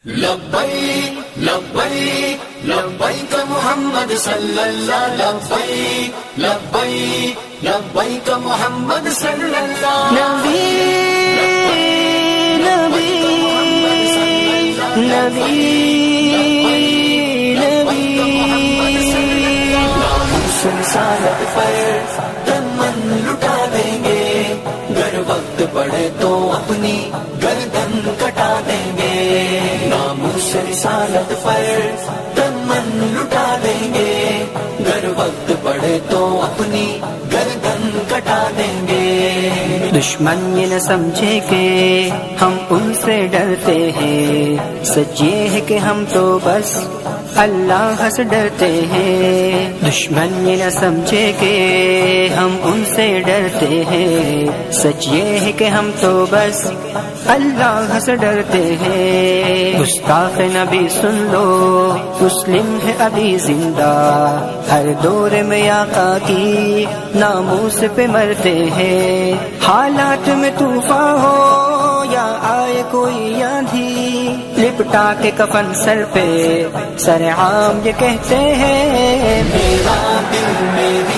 لبیک لبیک لبیک محمد صلی اللہ لبیک لبیک لبیک محمد صلی اللہ نبی نبی نبی رسالت پر تن من لٹا دیں گے، گر وقت پڑے تو اپنی گردن کٹا دیں گے۔ ناموس رسالت پر تن من لٹا دیں گے، گر وقت پڑے تو اپنی گردن کٹا دیں گے۔ دشمن یہ نہ سمجھے کہ ہم ان سے ڈرتے ہیں، سچ یہ ہے کہ ہم تو بس اللہ سے ڈرتے ہیں۔ دشمن یہ نہ سمجھے کہ ہم ان سے ڈرتے ہیں، سچ یہ ہے کہ ہم تو بس اللہ سے ڈرتے ہیں۔ گستاخ نبی سن لو، مسلم ہے ابھی زندہ، ہر دور میں آقا کی ناموس پہ مرتے ہیں۔ حالات میں طوفان ہو یا آئے کوئی آندھی، لپٹا کے کفن سر پہ سر عام یہ کہتے ہیں، میرا دل میرے